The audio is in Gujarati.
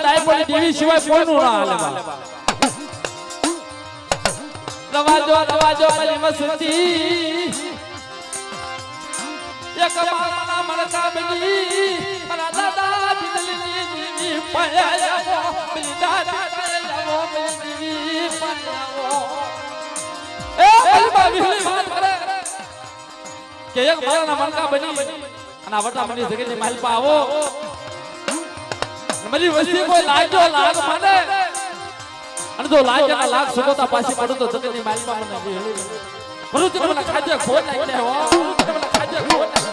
ડાયપોલી દેવી સિવાય કોઈનું ના હાલે રવાજો મલી મસ્તી એક મારા મલકા બની મારા દાદા દીદી પાયા બલી દાદા પાયા બલી પાયા એ બલબા વિહલી વાત કરે કે એક મારા મલકા બની અને વટા મની જગતની માલ પા આવો મરી વસ્તી કોઈ લાજો લાગ મને અને જો લાજના લાગ સુગોતા પાછી પડું તો જગતની માલ પા મને વિહલી ભરૂચ મને ખાજે ખોટ નાખી દે હો મને ખાજે ખોટ